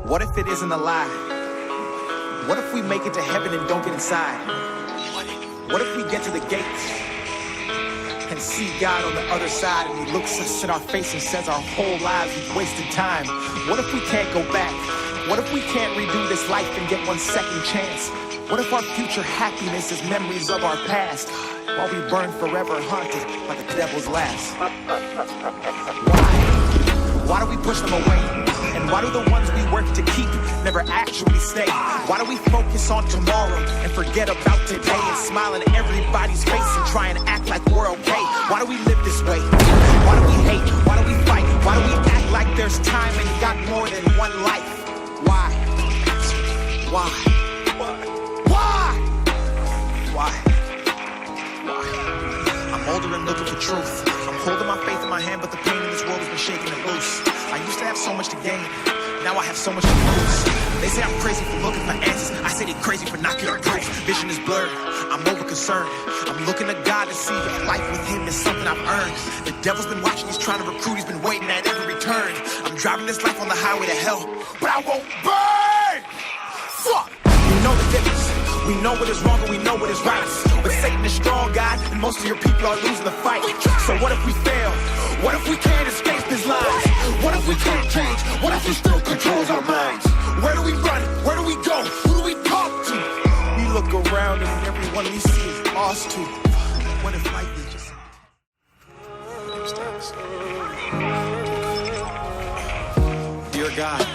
What if it isn't a lie? What if we make it to heaven and don't get inside? What if we get to the gates and see God on the other side and he looks us in our face and says our whole lives we've wasted time? What if we can't go back? What if we can't redo this life and get one second chance? What if our future happiness is memories of our past while we burn forever haunted by the devil's last? Why do we push them away? And why do the ones we work to keep never actually stay? Why do we focus on tomorrow and forget about today and smile in everybody's face and try and act like we're okay? Why do we live this way? Why do we hate? Why do we fight? Why do we act like there's time and got more than one life? Why? Why? I'm older and looking for truth. I'm holding my faith in my hand, but the pain in this world has been shaking it loose. I used to have so much to gain, now I have so much to lose. They say I'm crazy for looking for answers, I say they're crazy for not getting proof. Vision is blurred, I'm over concerned. I'm looking to God to see if life with him is something I've earned. The devil's been watching, he's trying to recruit, he's been waiting at every turn. I'm driving this life on the highway to hell, but I won't burn! Fuck! We know the difference. We know what is wrong and we know what is right. But Satan is strong, God, and most of your people are losing the fight. So what if we fail? What if we can't escape his lies? What if we can't change? What if he still controls our minds? Where do we run? Where do we go? Who do we talk to? We look around and everyone we see is lost too. What if life is just... Dear God,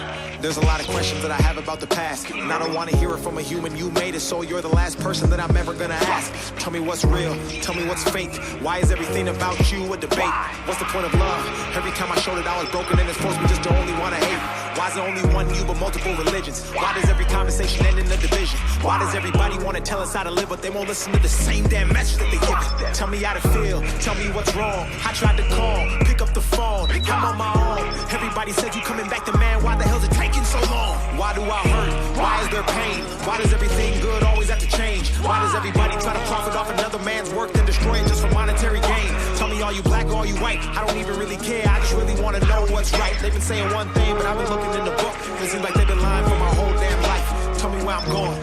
there's a lot of questions that I have about the past, and I don't want to hear it from a human. You made it, so you're the last person that I'm ever gonna ask. Tell me what's real, tell me what's fake. Why is everything about you a debate? What's the point of love? Every time I showed it I was broken and it's supposed to be just to only want to hate. Why is it only one you but multiple religions? Why does every conversation end in a division? Why does everybody want to tell us how to live, but they won't listen to the same damn message that they give it? Tell me how to feel, tell me what's wrong. I tried to call, pick up the phone, I'm on my own. Everybody said you coming back to man, why the hell's it taking so long? Why do I hurt? Why is there pain? Why does everything good always have to change? Why does everybody try to profit off another man's work and destroy it just for monetary gain? Tell me, are you black or are you white? I don't even really care, I just really want to know what's right. They've been saying one thing, but I've been looking in the book. It seems like they've been lying for my whole damn life. Tell me where I'm going.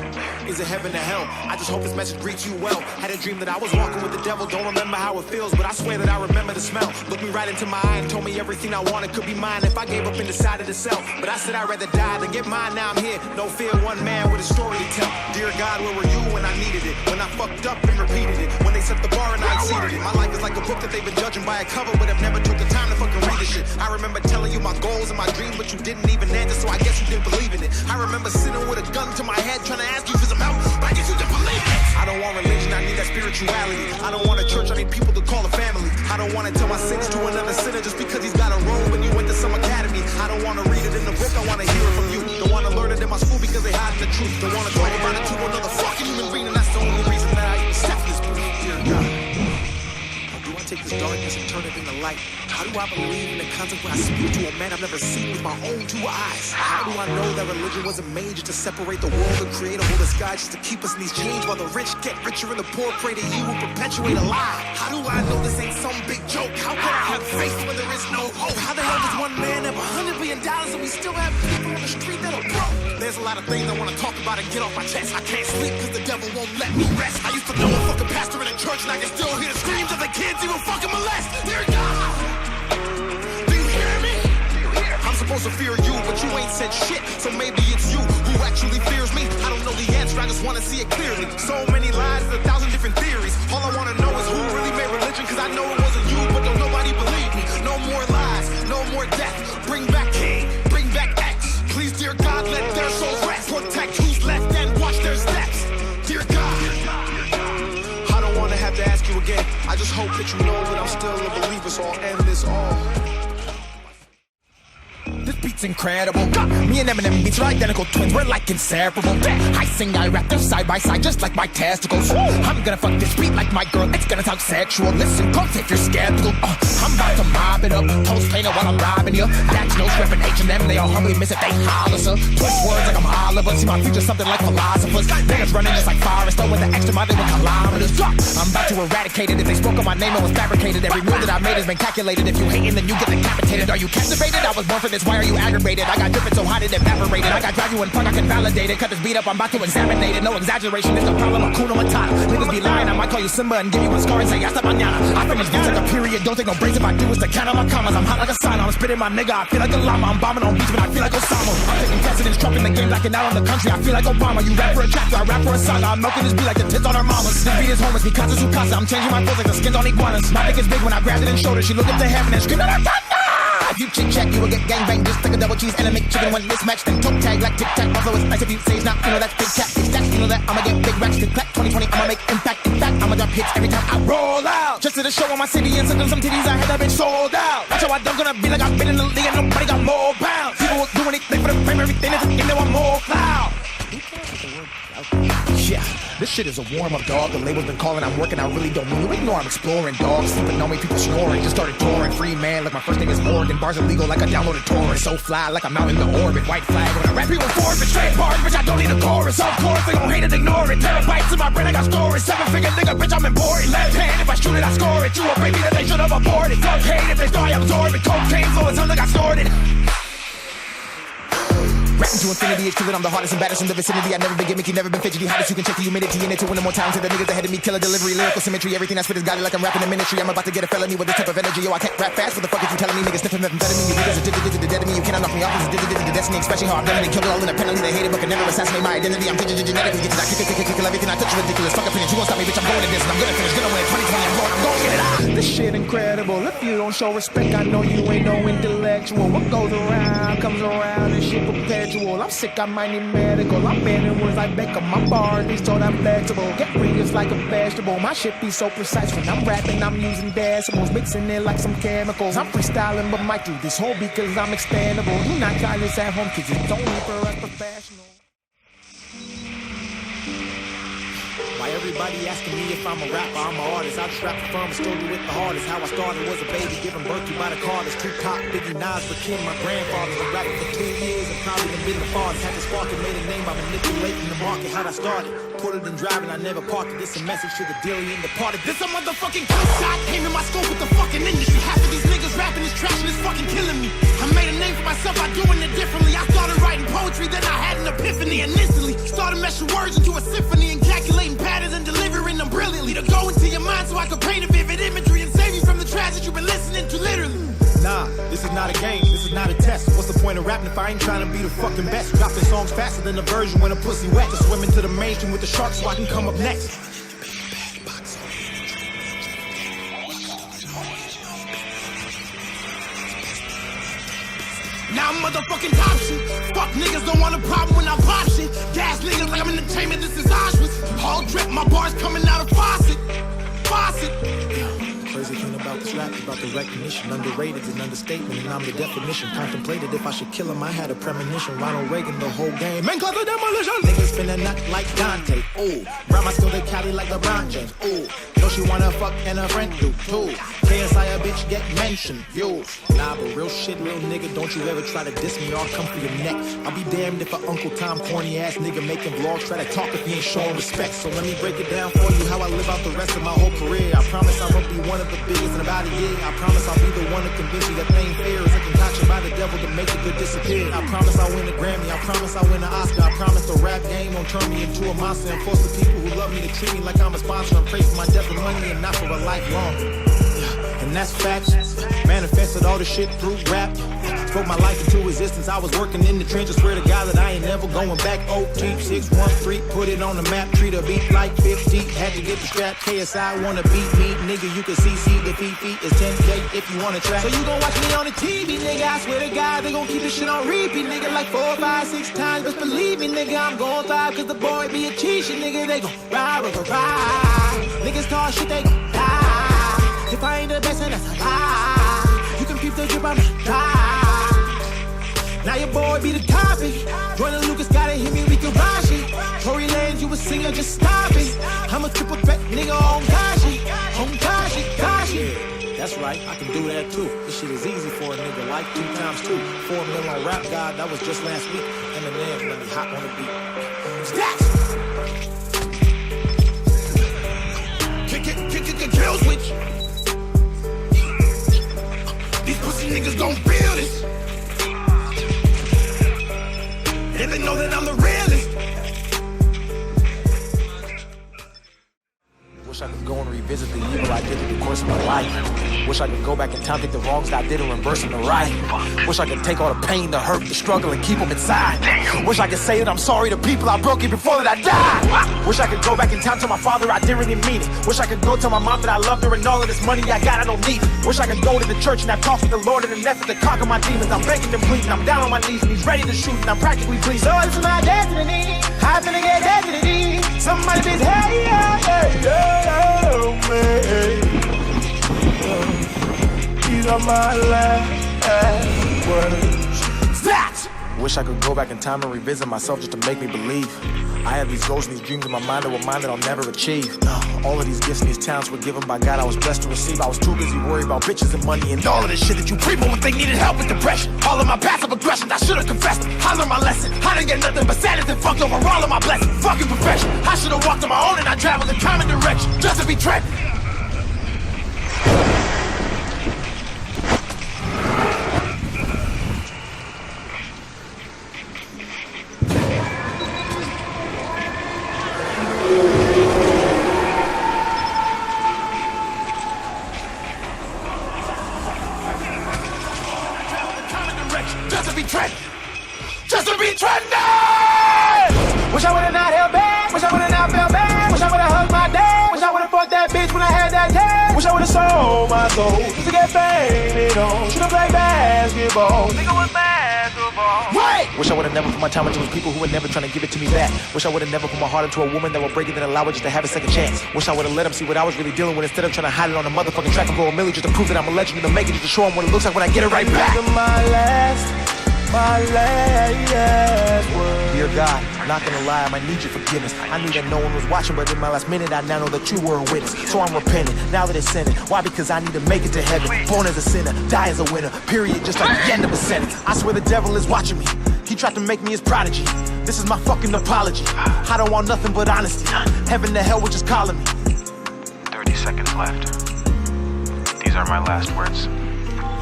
Is it heaven or hell? I just hope this message greets you well. Had a dream that I was walking with the devil. Don't remember how it feels, but I swear that I remember the smell. Looked me right into my eye and told me everything I wanted could be mine if I gave up and decided to sell. But I said I'd rather die than get mine. Now I'm here, no fear, one man with a story to tell. Dear God, where were you when I needed it? When I fucked up and repeated it? When they set the bar and I exceeded it? My life is like a book that they've been judging by a cover, but have never took the time to fucking read this shit. I remember telling you my goals and my dreams, but you didn't even answer, so I guess you didn't believe in it. I remember sitting with a gun to my head trying to ask you for some help, but I guess you didn't believe it. I don't want religion, I need that spirituality. I don't want a church, I need people to call a family. I don't want to tell my sins to another sinner just because he's got a robe and you went to some academy. I don't want to read it in the book, I want to hear it from you. Don't want to learn it in my school because they hide the truth. Don't want to talk about it to another fucking human being, and that's the only reason that I even step this booth. Dear God, how do I take this darkness and turn it into light? How do I believe in the concept when I speak to a man I've never seen with my own two eyes? How do I know that religion wasn't made just to separate the world and create a whole sky just to keep us in these chains while the rich get richer and the poor pray to you and perpetuate a lie? How do I know this ain't some big joke? How can I have faith when there is no hope? How the hell does one man have $100 billion and we still have people on the street that are broke? There's a lot of things I want to talk about and get off my chest. I can't sleep because the devil won't let me rest. I used to know a fucking pastor in a church and I can still hear the screams of the kids he will fucking molest. Dear God! I'm supposed to fear you, but you ain't said shit, so maybe it's you who actually fears me. I don't know the answer, I just want to see it clearly. So many lies, 1,000 different theories. All I want to know is who really made religion, cause I know it wasn't you, but don't nobody believe me. No more lies, no more death. Bring back King, bring back X. Please, dear God, let their souls rest. Protect who's left and watch their steps. Dear God, I don't want to have to ask you again. I just hope that you know that I'm still a believer, so I'll end this all. This beat's incredible. Me and Eminem beats are identical twins. We're like inseparable. I sing, I rap, they're side by side, just like my testicles. I'm gonna fuck this beat like my girl. It's gonna sound sexual. Listen close if you're skeptical. I'm about to mob it up. Toast painter while I'm robbing you. sir. That's no reppin' H&M, they all humbly miss it, they holler, sir. Twist words like I'm Oliver, see my future something like philosophers. Niggas running just like Forrest, with the extra mile with kilometers. I'm about to eradicate it. If they spoke on my name, it was fabricated. Every move that I made has been calculated. If you hating, then you get decapitated. Are you captivated? I was born for this, why are you aggravated? I got dripping so hot it evaporated. I got drive you in front, I can validate it. Cut this beat up, I'm about to examine it. No exaggeration, it's the problem, Hakuna Matata. Niggas be lying, I might call you Simba and give you a scar and say hasta mañana. I finish these like a period, don't take no breaks. If I do, it's to count on my commas. I'm hot like a sauna, I'm spitting my nigga, I feel like a llama. I'm bombing on beats, but I feel like Osama. I'm taking precedence, trumping the game, blacking out on the country. I feel like Obama. You rap for a chapter, I rap for a saga. I'm milking this beat like the tits on her mamas. This beat is homeless, mi casa su casa. I'm changing my clothes like the skins on iguanas. My dick is big when I grabbed it and showed her. She looked up to heaven and screamed at her thunder. If you chit chat, you will get gangbang. Just take a double cheese and a McChicken when mismatched. Then toe tag like tic tac. Also, it's nice if you say it's not. You know that's big cat, big stacks. You know that I'ma get big racks. Then clap 2020, I'ma make impact. In fact, I'ma drop hits every time I roll out. Just to the show on my city and send them some titties. I had that bitch sold out. That's how I done gonna be like I've been in the league and nobody got more pounds. People will do anything for the fame, everything is a game. They want more clout. Yeah, this shit is a warm-up, dog. The label's been calling, I'm working, I really don't mean you ignore. I'm exploring, dog. Sleeping on me, people snoring. Just started touring, free man, like my first name is Morgan. Bars illegal, like I downloaded torrent. So fly, like I'm out in the orbit. White flag, when I rap people forfeit. Straight bars, bitch, I don't need a chorus. Of course, they gon' hate it, ignore it. Terabytes in my brain, I got storage. 7-figure nigga, bitch, I'm important. Left hand, if I shoot it, I score it. You a baby that they should have aborted. Fuck hate, if they start, I absorb it. Cocaine flow, it's like I stored it. Rapping to infinity, it's true that I'm the hardest and baddest in the vicinity. I've never been gimmicky, never been fidgety. Hottest, you can check the humidity in it to win more talented. The niggas ahead of me, killer delivery, lyrical symmetry. Everything I spit is godly like I'm rapping in ministry. I'm about to get a felony with this type of energy. Yo, I can't rap fast. What the fuck is you telling me? Niggas sniffing methamphetamine. You niggas are addicted to the dead of me. You cannot knock me off. It's addicted to the destiny. Especially how I've done it and killed it all independently. They hate it but can never assassinate my identity. I'm genetically gifted. I kick everything I touch is ridiculous. Fuck opinions. You won't stop me, bitch. I'm going to this and I'm gonna finish. Gonna win 2020. I'm going to get it out. This shit incredible. If you don't show respect, I know you ain't no intellectual. What goes around comes around. This shit perpetual. I'm sick. I might need medical. I'm banning words like Beckham. My bars, these so I'm flexible. Get readers like a vegetable. My shit be so precise. When I'm rapping, I'm using decimals. Mixing it like some chemicals. I'm freestyling, but might do this whole beat cause I'm expandable. Do not try this at home cause it's only for us professionals. Why everybody asking me if I'm a rapper? I'm an artist. I just rap for fun, but still do it the hardest. How I started was a baby given birth to by the Carters. Tupac, Biggie, Nas, Rakim, my grandfather. Been rapping for 2 years and probably been the farthest. Had to spark and made a name by manipulating the market. How'd I start it? Put it in driving, I never parked it. This a message to the dealer in the party. This a motherfucking kill shot. Came in my scope with the fucking industry. Half of these niggas rapping is trash and it's fucking killing me. I made a name for myself by doing it differently. I started writing poetry, then I had an epiphany. And instantly started meshing words into a symphony and calculating patterns and delivering them brilliantly. To go into your mind so I could paint a vivid imagery and save you from the trash that you've been listening to literally. Nah, this is not a game, this is not a test. What's the point of rapping if I ain't trying to be the fucking best? Dropping songs faster than a version when a pussy wet. Just swimming to the mainstream with the sharks so I can come up next. Now I'm motherfucking top shit. Fuck niggas don't want a problem when I pop shit. Gas niggas like I'm in entertainment, this is Auschwitz. All drip, my bars coming out of faucet. Crazy thing about this rap, about the recognition. Underrated is an understatement, and I'm the definition. Contemplated if I should kill him, I had a premonition. Ronald Reagan, the whole game. Man, cause the demolition. Niggas finna nut like Dante. Ooh, grandma still the Cali like LeBron James. Ooh, know she wanna fuck and her friend do too. KSI a bitch get mentioned. Yo, nah, but real shit, real nigga. Don't you ever try to diss me or I'll come for your neck. I'll be damned if a Uncle Tom corny ass nigga making vlogs try to talk if he ain't showing respect. So let me break it down for you how I live out the rest of my whole career. I promise I won't be one of the biggest in about a year. I promise I'll be the one to convince you that thing fair is a concoction by the devil to make the good disappear. I promise I'll win a Grammy. I promise I'll win an Oscar. I promise the rap game won't turn me into a monster and force the people who love me to treat me like I'm a sponsor and pray for my death with money and not for a lifelong. And that's facts. Manifested all the shit through rap. Spoke my life into existence. I was working in the trenches. Swear to God that I ain't never going back. OT 613, put it on the map. Treat a beat like 50. Had to get the strap. KSI wanna beat me, nigga. You can see the feet is 10K if you wanna track. So you gon' watch me on the TV, nigga. I swear to God they gon' keep this shit on repeat, nigga. Like 4, 5, 6 times. Just believe me, nigga. I'm gon' thrive cause the boy be a cheat shit, nigga. They gon' ride. Niggas talk shit, they gon' die. If I ain't the best, then that's a lie. You can peep the drip, I'm a die. Now your boy be the topic. Jordan Lucas gotta hit me, we can rush it. Tory Lanez, you a singer, just stop it. I'm a triple threat nigga on Kashi. On Kashi. That's right, I can do that too. This shit is easy for a nigga like 2 times 2. 4 mil on Rap God, that was just last week. Eminem, let me hop on the beat. Stats! Kill switch. These pussy niggas gon' feel this. And they know that I'm the realest. Wish I could go and revisit the evil I did in the course of my life. Wish I could go back in time, take the wrongs that I did and reverse them to right. Wish I could take all the pain, the hurt, the struggle and keep them inside. Wish I could say that I'm sorry to people I broke it before that I died. Wish I could go back in time, tell my father I didn't really mean it. Wish I could go tell my mom that I loved her and all of this money I got I don't need it. Wish I could go to the church and have talks with the Lord in an effort to conquer my demons. I'm begging and pleading, I'm down on my knees and he's ready to shoot and I'm practically pleased. So it's my destiny, I'm finna get destiny. Somebody please, hey, these are my last words. That! Wish I could go back in time and revisit myself just to make me believe. I have these goals and these dreams in my mind that were mine that I'll never achieve. All of these gifts and these talents were given by God I was blessed to receive. I was too busy worried about bitches and money and all of this shit that you people would think needed help with depression. All of my passive aggressions, I should've confessed it. I learned my lesson. I didn't get nothing but sadness and fucked over all of my blessings. Fucking perfection. I should've walked on my own and I traveled in common direction just to be trapped. Just to be trending! Wish I would've not held back. Wish I would've not felt bad. Wish I would've hugged my dad. Wish I would've fucked that bitch when I had that tag. Wish I would've sold my soul to get faded on. Should've played basketball. Nigga was basketball. Wait! Wish I would've never put my time into those people who were never trying to give it to me back. Wish I would've never put my heart into a woman that would break it and allow it just to have a second chance. Wish I would've let them see what I was really dealing with instead of trying to hide it on a motherfucking track and blow a million just to prove that I'm a legend and to make it just to show them what it looks like when I get it right back. My last word. Dear God, I'm not gonna lie, I might need your forgiveness. I knew that no one was watching, but in my last minute I now know that you were a witness. So I'm repenting, now that it's sinning. Why? Because I need to make it to heaven. Born as a sinner, die as a winner. Period, just like the end of a sentence. I swear the devil is watching me. He tried to make me his prodigy. This is my fucking apology. I don't want nothing but honesty. Heaven to hell, which is calling me. 30 seconds left. These are my last words.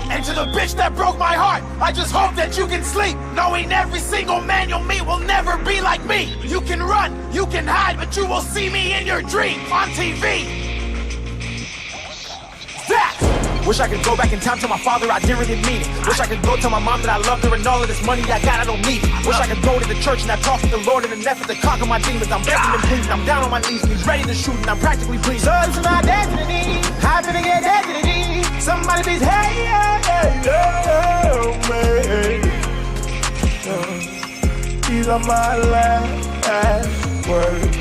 And to the bitch that broke my heart, I just hope that you can sleep, knowing every single man you'll meet will never be like me. You can run, you can hide, but you will see me in your dreams on TV. That! Wish I could go back in time to my father, I didn't really mean it. Wish I could go tell my mom that I loved her and all of this money I got, I don't need it. Wish I could go to the church and I talk with the Lord in an effort to conquer my demons. I'm begging and pleading, I'm down on my knees and he's ready to shoot and I'm practically pleased. So it's my destiny, I'm finna get destiny. Somebody please, hey, me. These are my last words.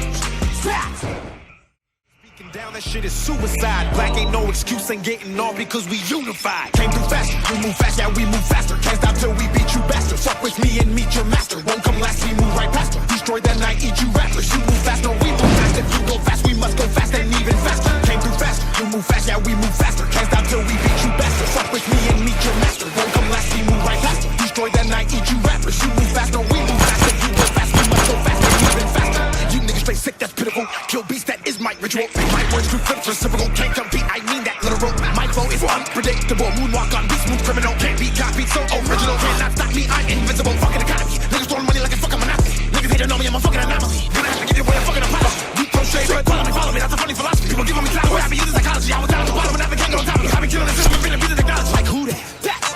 Speaking down, that shit is suicide. Black ain't no excuse, ain't getting off because we unified. Came through faster, we move fast, yeah we move faster. Can't stop till we beat you bastard. Fuck with me and meet your master. Won't come last, we move right past her. Destroy that night, eat you rappers. You move fast, no we move fast. If you go fast, we must go fast and even faster. Came through faster, you move fast, yeah we move faster. Can't stop till we beat you bastard. Fuck with me and meet your master. Won't come last, we move right past her. Destroy that night, eat you rappers. You move fast, no we move fast. If you go fast, we must go fast and even faster. You niggas straight sick, that's pitiful. Kill beats, that is my ritual. My words do flip reciprocal. Can't compete, I mean that literal. My flow is unpredictable. Moonwalk on beat, smooth criminal. Can't be copied, so original. Cannot stop me, I'm invincible. Fucking economy. Niggas throwing money like it's fucking monopoly. Niggas hate to know me, I'm a fucking anomaly. Gonna have to give you away a fucking apology. You throw shade, follow me, that's a funny philosophy. People giving me clout, we're happy using psychology. I was down at the bottom and never can go on top of me. I've been killing the system, been abusing technology. Like who that?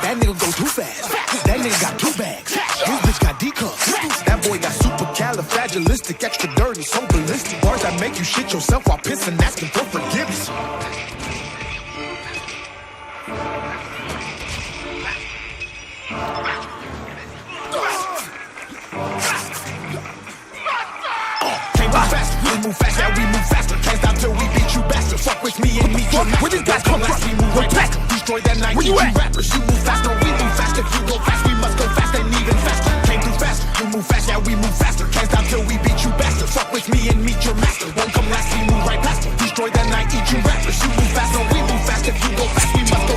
That nigga go too fast. That nigga got 2 bags. His bitch got D-cups. That boy got supercalifragilistic, extra dirty, so ballistic. Bars that make you shit yourself while pissing, asking for forgiveness. Move fast, yeah, we move faster. Can't stop till we beat you bastard. Fuck with me and meet your master. Where these guys come from? We move right back. Destroy that night, you rappers. You move fast, no, we move fast. If you go fast, we must go fast and even faster. Came through fast, you move fast, yeah, we move faster. Can't stop till we beat you bastard. Fuck with me and meet your master. Won't come last, we move right past. Destroy that night, eat you rappers. You move fast, no, we move fast. If you go fast, we must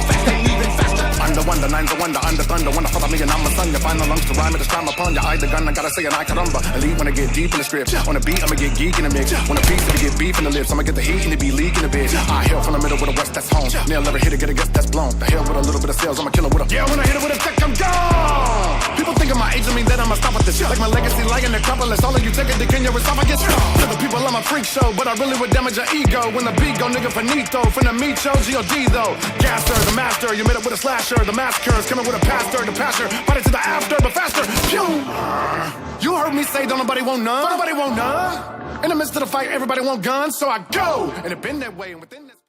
wonder, nine's a wonder, under thunder. Wanna follow me and I'm a son. You find the lungs to rhyme it, it's time upon you. I the gun, I gotta say an I caramba. Elite when I get deep in the script. On the beat, I'ma get geek in the mix. On the piece, I'ma get beef in the lips. I'ma get the heat and it be leaking a bit. I hail from the middle with a west, that's home. Nail never hit it, get a guess, that's blown. The hell with a little bit of sales, I'm a killer with a. Yeah, when I hit it with a tech, I'm gone. People think of my age, I mean that I'ma stop with this. Like my legacy lying necropolis. All of you take a dick in your esophagus. To the people, I'm a freak show, but I really would damage your ego. When the beat go, nigga, finito. Finna meet yo, G.O.D. though. Gasser, the master, you made it with a slasher. The massacres coming with a pastor, the passer. Fight it to the after, but faster. Pew! You heard me say, don't nobody want none. Don't nobody want none. In the midst of the fight, everybody want guns, so I go. And it been that way, and within this.